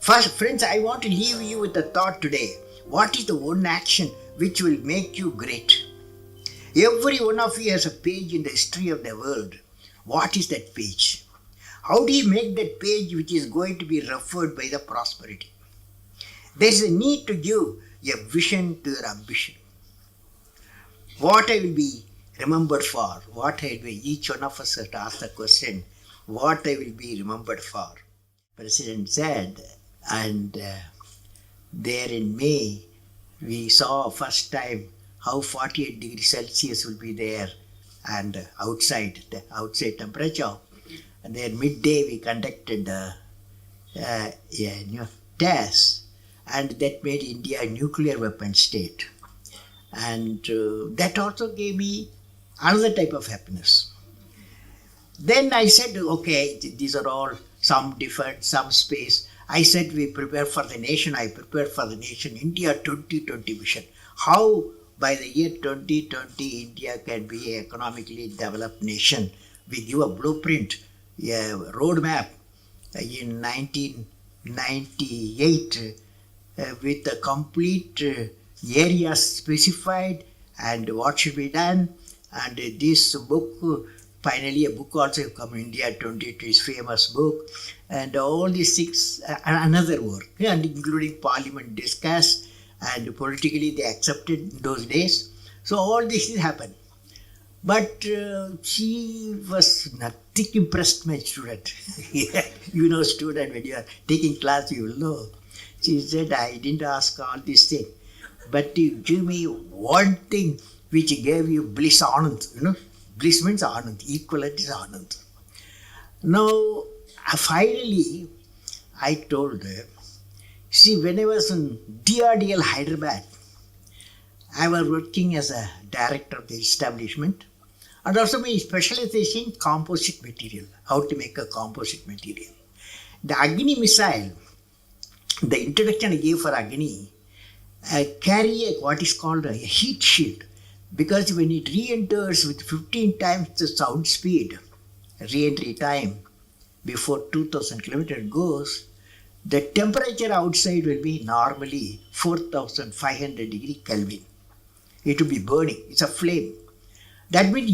First, friends, I want to leave you with a thought today. What is the one action which will make you great? Every one of you has a page in the history of the world. What is that page? How do you make that page which is going to be referred by the prosperity? There is a need to give a vision to your ambition. What I will be remembered for, what I will be, each one of us has to ask the question, what I will be remembered for. President said, and there in May, we saw first time how 48 degrees Celsius will be there and the outside temperature. And then midday we conducted a test, and that made India a nuclear weapon state. And that also gave me another type of happiness. Then I said, okay, these are all some different, some space. I said we prepare for the nation. I prepared for the nation India 2020 vision. How by the year 2020 India can be an economically developed nation. We give a blueprint, a roadmap in 1998 with the complete areas specified and what should be done. And this book, finally a book also come, India 2020 is famous book, and all these six, another work, and including parliament discussed and politically they accepted in those days. So all this happened. But she was nothing impressed, my student. You know, student, when you are taking class, you will know. She said, I didn't ask all these things, but you give me one thing which gave you bliss, anand. You know, bliss means anand, equivalent is anand. Now, finally, I told her, see, when I was in DRDL Hyderabad, I was working as a director of the establishment, and also my specialization composite material, how to make a composite material. The Agni missile, the introduction I gave for Agni, carry what is called a heat shield, because when it re-enters with 15 times the sound speed, re-entry time, before 2000 kilometers goes, the temperature outside will be normally 4500 degree Kelvin. It will be burning. It's a flame. That means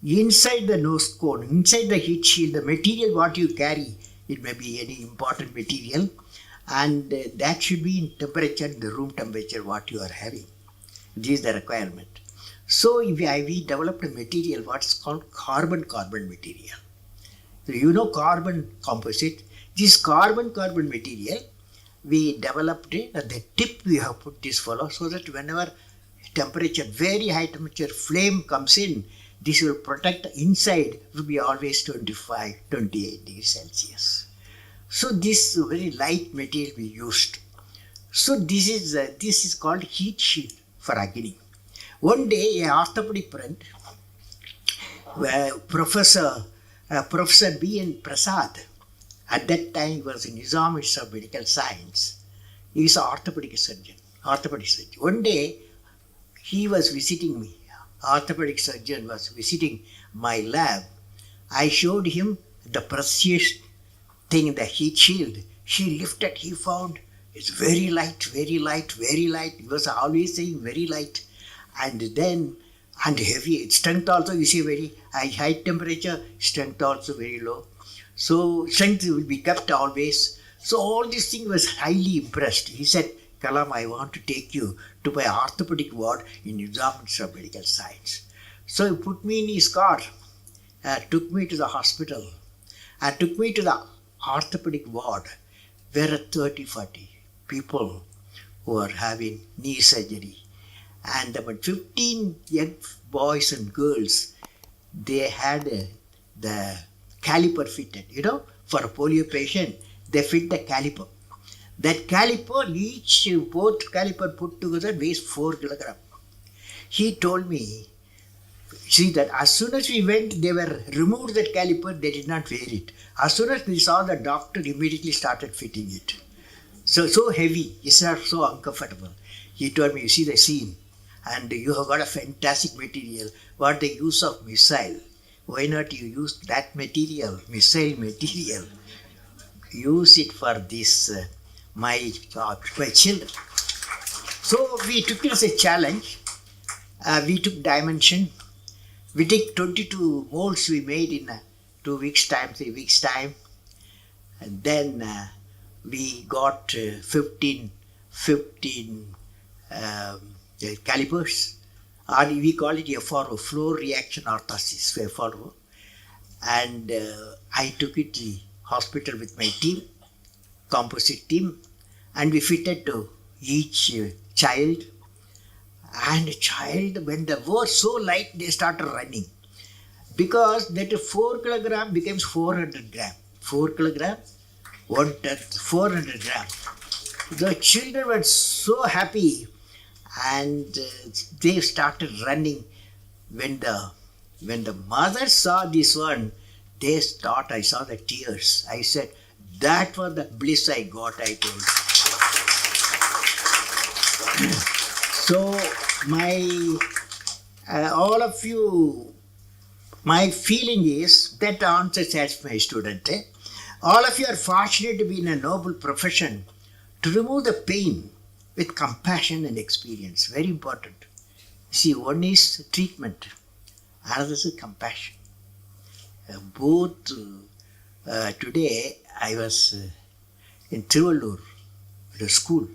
inside the nose cone, inside the heat shield, the material what you carry, it may be any important material, and that should be in temperature, the room temperature what you are having. This is the requirement. So we developed a material what's called carbon-carbon material. So you know carbon composite. This carbon-carbon material, we developed it. At the tip we have put this fellow so that whenever temperature, very high temperature flame comes in, this will protect inside, will be always 25, 28 degrees Celsius. So this very light material we used. So this is called heat shield for Agni. One day, a orthopedic friend, Professor B.N. Prasad, at that time he was in Nizam Institute of Medical Science. He is an orthopedic surgeon. One day, he was visiting me. Orthopedic surgeon was visiting my lab. I showed him the precious thing, the heat shield. He lifted, he found it's very light, very light, very light. He was always saying very light. And heavy. Strength also, you see, very high temperature, strength also very low. So strength will be kept always. So all these things was highly impressed. He said, Kalam, I want to take you to my orthopedic ward in Nizam Institute of Medical Science. So he put me in his car, took me to the hospital, and took me to the orthopedic ward where 30-40 people who are having knee surgery. And about 15 young boys and girls, they had the caliper fitted. You know, for a polio patient, they fit the caliper. That caliper, both caliper put together weighs 4 kilograms. He told me, see that as soon as we went, they were removed that caliper, they did not wear it. As soon as we saw the doctor, immediately started fitting it. So heavy, it's not so uncomfortable. He told me, you see the scene, and you have got a fantastic material. What the use of missile? Why not you use that material, missile material? use it for this, my children. So we took it as a challenge. We took dimension. We take 22 molds we made in 2 weeks' time, 3 weeks' time. And then we got 15 calipers, or we call it FRO, flow reaction orthosis, FRO. And I took it to the hospital with my team, composite team, and we fitted to each child. And child, when they were so light, they started running. Because that 4 kilogram becomes 400 gram. 4 kilogram, 1/10, 400 gram. The children were so happy, and they started running. When the mother saw this one, I saw the tears. I said, that was the bliss I got, I told. So all of you, my feeling is that answers as my student. All of you are fortunate to be in a noble profession to remove the pain with compassion and experience. Very important. See, one is treatment, another is compassion. Both today I was in Trivallur, at a school.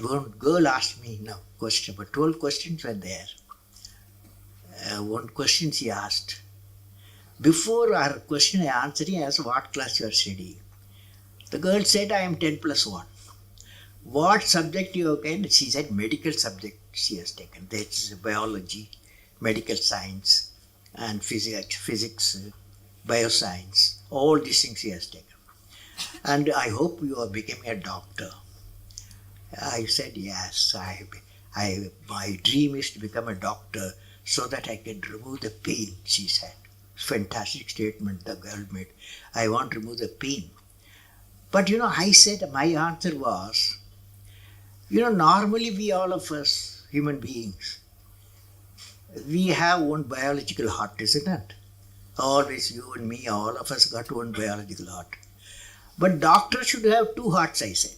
One girl asked me now question, but 12 questions were there. One question she asked. Before her question I answered, I asked, what class you are studying? The girl said, I am 10 plus 1. What subject you have taken? She said, medical subject she has taken. That's biology, medical science, and physics, bioscience. All these things she has taken. And I hope you are becoming a doctor. I said, yes, my dream is to become a doctor so that I can remove the pain, she said. Fantastic statement the girl made. I want to remove the pain. But I said, my answer was, normally we all of us, human beings, we have one biological heart, isn't it? Always you and me, all of us got one biological heart. But doctors should have 2 hearts, I said.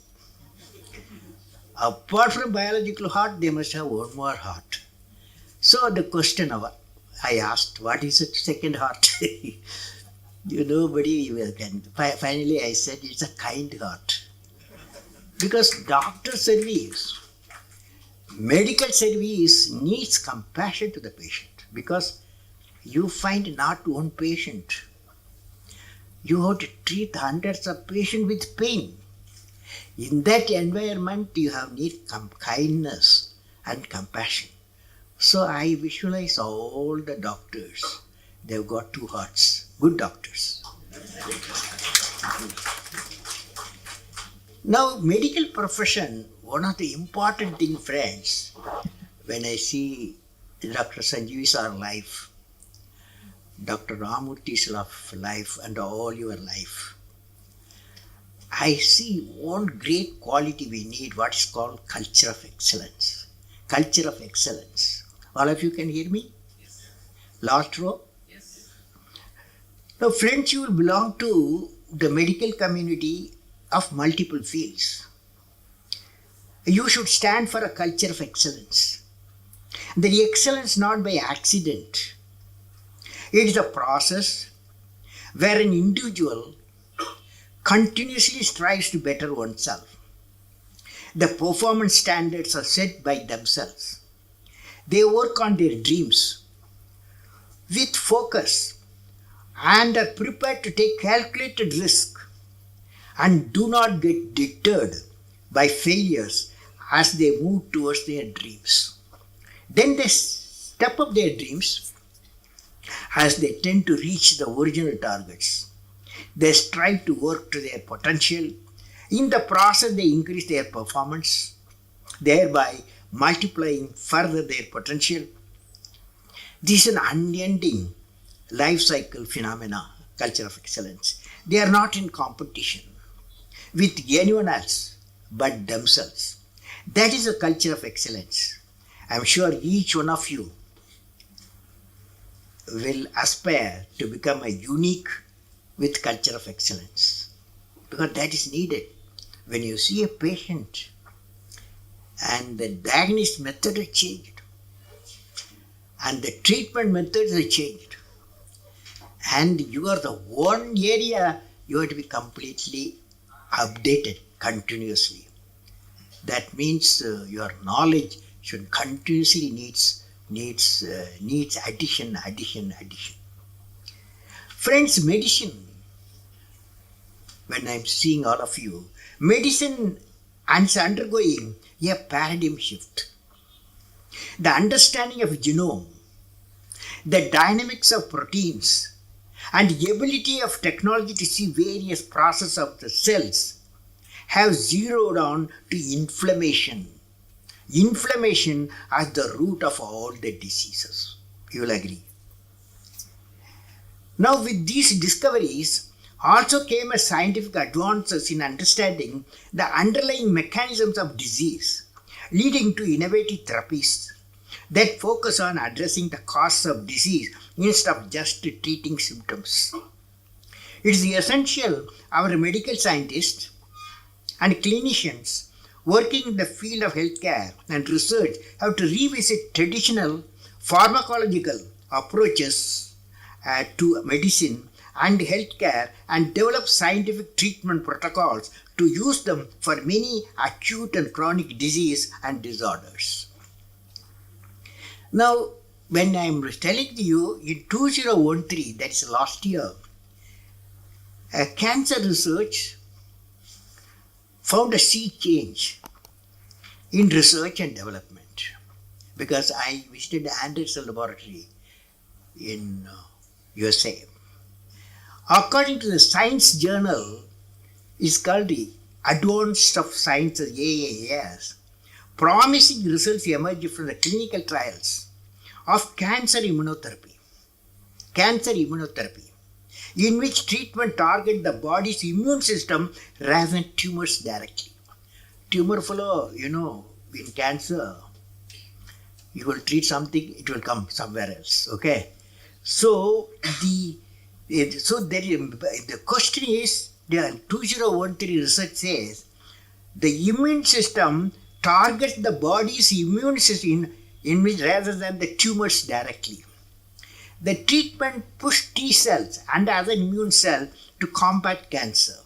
Apart from biological heart, they must have one more heart. So the question I asked, what is the second heart? Nobody can. Finally I said, it's a kind heart. Because doctor service, medical service needs compassion to the patient. Because you find not one patient. You have to treat hundreds of patients with pain. In that environment, you have need kindness and compassion. So I visualize all the doctors. They've got 2 hearts. Good doctors. Now, medical profession, one of the important things, friends, when I see Dr. Sanjeevi's life, Dr. Ramurthi's life, and all your life, I see one great quality we need, what is called culture of excellence. Culture of excellence. All of you can hear me? Yes. Last row? Yes. Now, friends, you will belong to the medical community of multiple fields. You should stand for a culture of excellence. The excellence not by accident. It is a process where an individual continuously strives to better oneself. The performance standards are set by themselves. They work on their dreams with focus and are prepared to take calculated risk and do not get deterred by failures as they move towards their dreams. Then they step up their dreams as they tend to reach the original targets. They strive to work to their potential. In the process, they increase their performance, thereby multiplying further their potential. This is an unending life cycle phenomena, culture of excellence. They are not in competition with anyone else but themselves. That is a culture of excellence. I am sure each one of you will aspire to become a unique with culture of excellence, because that is needed. When you see a patient and the diagnosis method is changed and the treatment methods are changed, and you are the one area you have to be completely updated continuously. That means your knowledge should continuously needs addition. Friends, medicine, when I'm seeing all of you, medicine is undergoing a paradigm shift. The understanding of genome, the dynamics of proteins, and the ability of technology to see various processes of the cells have zeroed on to inflammation. Inflammation as the root of all the diseases. You will agree. Now, with these discoveries also came a scientific advances in understanding the underlying mechanisms of disease, leading to innovative therapies that focus on addressing the cause of disease instead of just treating symptoms. It is essential our medical scientists and clinicians working in the field of healthcare and research have to revisit traditional pharmacological approaches to medicine and healthcare and develop scientific treatment protocols to use them for many acute and chronic disease and disorders. Now, when I am telling you in 2013, that is last year, cancer research found a sea change in research and development, because I visited Anderson laboratory in USA. According to the Science Journal, it's called the Advanced of Sciences, AAS, promising results emerged from the clinical trials of cancer immunotherapy, in which treatment target the body's immune system rather than tumors directly. Tumor fellow, in cancer, you will treat something, it will come somewhere else. Okay, so the question is, the 2013 research says the immune system targets the body's immune system in which rather than the tumors directly. The treatment pushed T cells and other immune cells to combat cancer.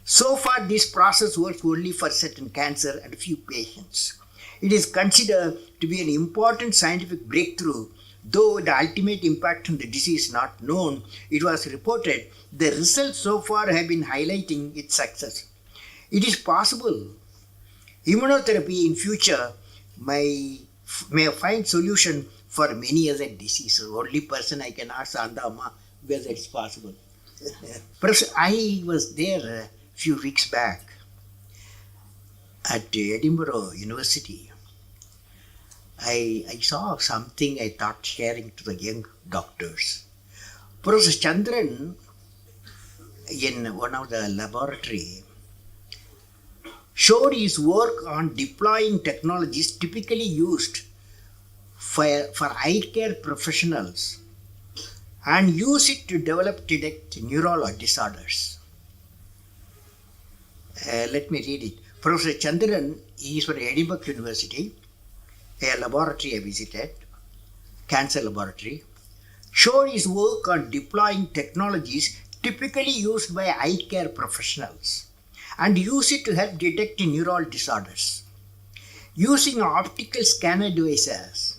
So far, this process works only for certain cancer and few patients. It is considered to be an important scientific breakthrough. Though the ultimate impact on the disease is not known, it was reported the results so far have been highlighting its success. It is possible immunotherapy in future may find solution for many other diseases. Only person I can ask Andama whether it's possible. Perhaps I was there a few weeks back at Edinburgh University. I saw something I thought sharing to the young doctors. Professor Chandran, in one of the laboratory, showed his work on deploying technologies typically used for eye care professionals and use it to detect neural disorders. Let me read it. Professor Chandran is from Edinburgh University, a laboratory I visited, cancer laboratory, showed his work on deploying technologies typically used by eye care professionals and use it to help detect neural disorders. Using optical scanner devices,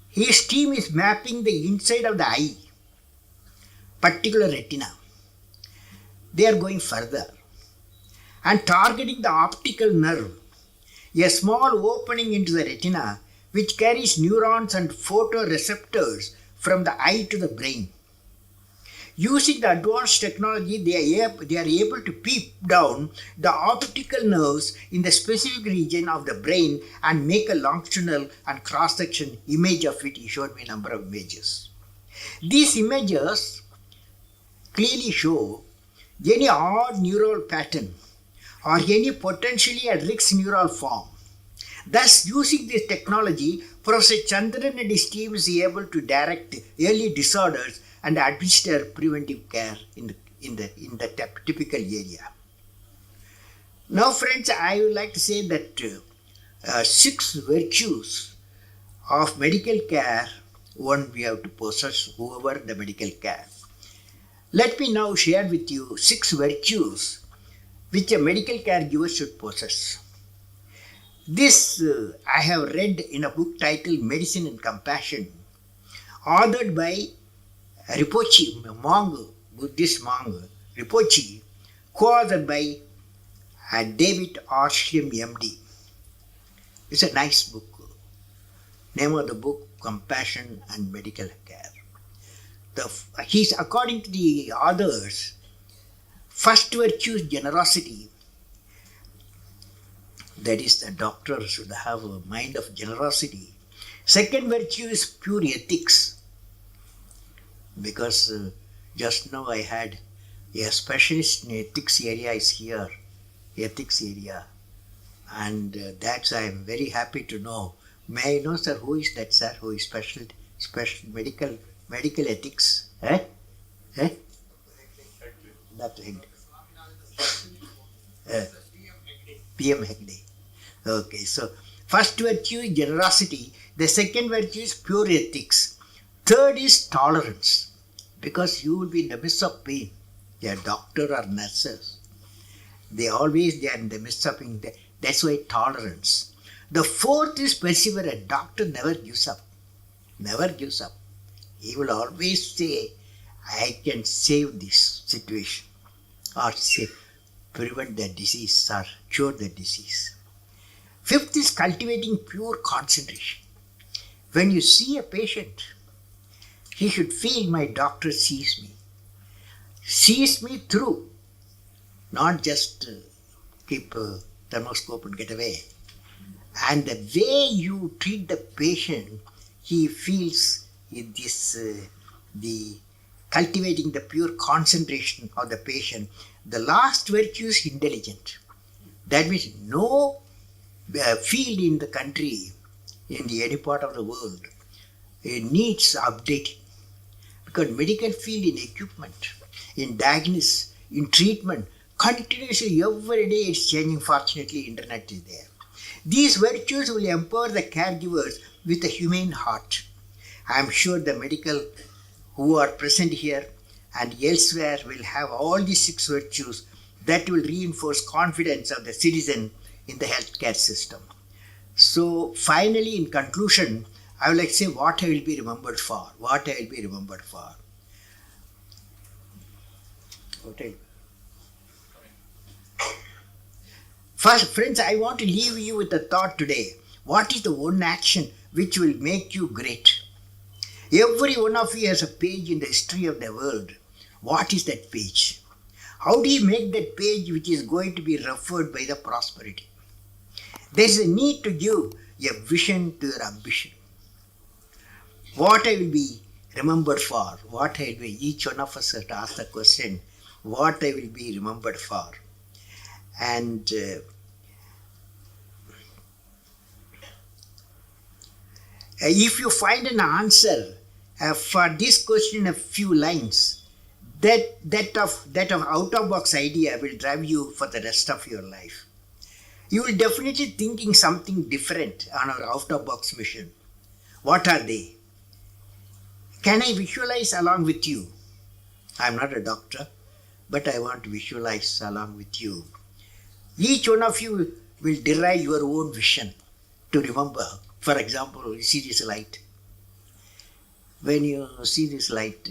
his team is mapping the inside of the eye, particular retina. They are going further and targeting the optical nerve, a small opening into the retina which carries neurons and photoreceptors from the eye to the brain. Using the advanced technology, they are able to peep down the optical nerves in the specific region of the brain and make a longitudinal and cross-section image of it. He showed me a number of images. These images clearly show any odd neural pattern or any potentially at risk neural form Thus, using this technology, Professor Chandran and his team is able to direct early disorders and administer preventive care in the typical area. Now, friends, I would like to say that 6 virtues of medical care one we have to possess, whoever the medical care. Let me now share with you 6 virtues which a medical caregiver should possess. This I have read in a book titled Medicine and Compassion, authored by Rinpoche, a monk, Buddhist monk, Rinpoche, co-authored by David Arshlim, MD. It's a nice book. Name of the book, Compassion and Medical Care. According to the authors, first virtue is generosity. That is, the doctor should have a mind of generosity. Second virtue is pure ethics. Because just now I had a specialist in ethics area is here, ethics area. And that's I am very happy to know. May I know, sir, who is that, sir, who is special medical ethics? Dr. Hegde. PM Hegde. Okay, so first virtue is generosity. The second virtue is pure ethics. Third is tolerance. Because you will be in the midst of pain. They are doctor or nurses. They are in the midst of pain. That's why tolerance. The fourth is perseverance. Doctor never gives up. Never gives up. He will always say, I can save this situation. Or say, prevent the disease or cure the disease. Fifth is cultivating pure concentration. When you see a patient, he should feel my doctor sees me through, not just keep a thermoscope and get away. And the way you treat the patient, he feels the cultivating the pure concentration of the patient. The last virtue is intelligent. That means no field in the country, in any part of the world, needs updating. Because medical field in equipment, in diagnosis, in treatment, continuously every day it's changing. Fortunately, internet is there. These virtues will empower the caregivers with a humane heart. I am sure the medical who are present here and elsewhere will have all these 6 virtues that will reinforce confidence of the citizen in the healthcare system. So finally, in conclusion, I would like to say what I will be remembered for. First, friends, I want to leave you with a thought today. What is the one action which will make you great? Every one of you has a page in the history of the world. What is that page? How do you make that page which is going to be referred by the prosperity? There is a need to give a vision to your ambition. What I will be remembered for, each one of us has to ask the question, what I will be remembered for. And if you find an answer for this question in a few lines, that of out-of-box idea will drive you for the rest of your life. You will definitely thinking something different on our out-of-box mission. What are they? Can I visualize along with you? I am not a doctor, but I want to visualize along with you. Each one of you will derive your own vision to remember. For example, you see this light. When you see this light,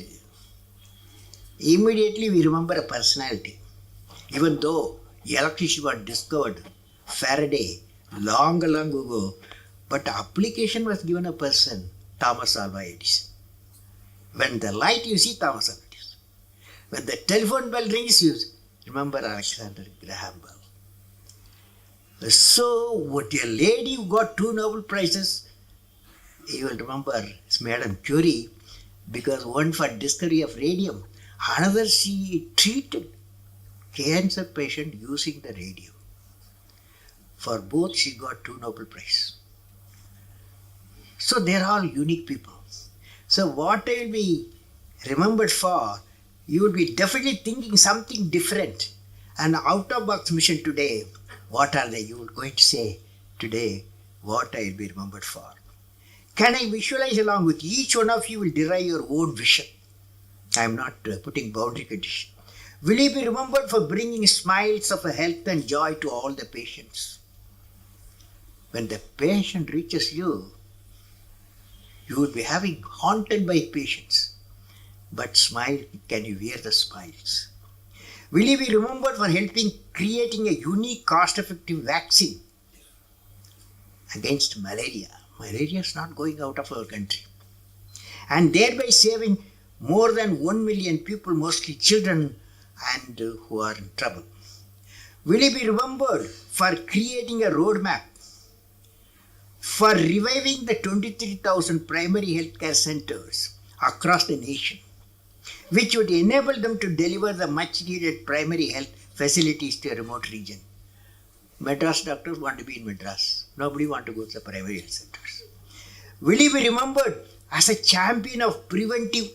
immediately we remember a personality. Even though electricity was discovered, Faraday, long ago, but application was given a person, Thomas Alva Edison. When the light you see Thomas Alva Edison. When the telephone bell rings, you remember Alexander Graham Bell. So, what a lady who got 2 Nobel Prizes, you will remember it's Madame Curie, because one for discovery of radium, another she treated cancer patient using the radium. For both, she got 2 Nobel Prize. So they're all unique people. So what I will be remembered for, you will be definitely thinking something different. An out-of-box mission today, what are they? You are going to say today what I will be remembered for. Can I visualize along with each one of you will derive your own vision? I am not putting boundary condition. Will you be remembered for bringing smiles of health and joy to all the patients? When the patient reaches you, you will be having haunted by patients. But smile, can you wear the smiles? Will you be remembered for helping creating a unique cost-effective vaccine against malaria? Malaria is not going out of our country. And thereby saving more than 1 million people, mostly children, and who are in trouble. Will you be remembered for creating a roadmap for reviving the 23,000 primary healthcare centers across the nation, which would enable them to deliver the much needed primary health facilities to a remote region? Madras doctors want to be in Madras. Nobody want to go to the primary health centers. Will you be remembered as a champion of preventive?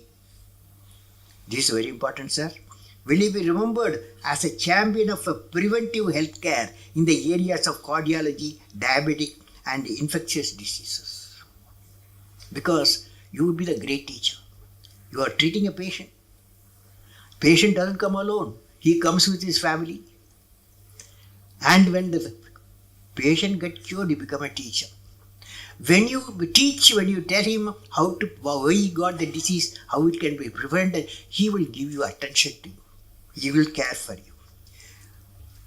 This is very important, sir. Will you be remembered as a champion of preventive healthcare in the areas of cardiology, diabetic, and infectious diseases? Because you would be the great teacher. You are treating a patient. Patient doesn't come alone. He comes with his family. And when the patient gets cured, you become a teacher. When you teach, when you tell him why he got the disease, how it can be prevented, he will give you attention to you. He will care for you.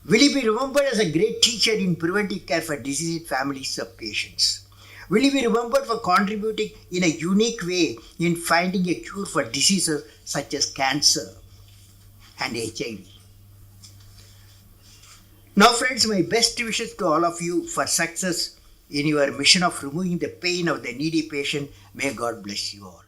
Will you be remembered as a great teacher in preventive care for diseased families of patients? Will you be remembered for contributing in a unique way in finding a cure for diseases such as cancer and HIV? Now friends, my best wishes to all of you for success in your mission of removing the pain of the needy patient. May God bless you all.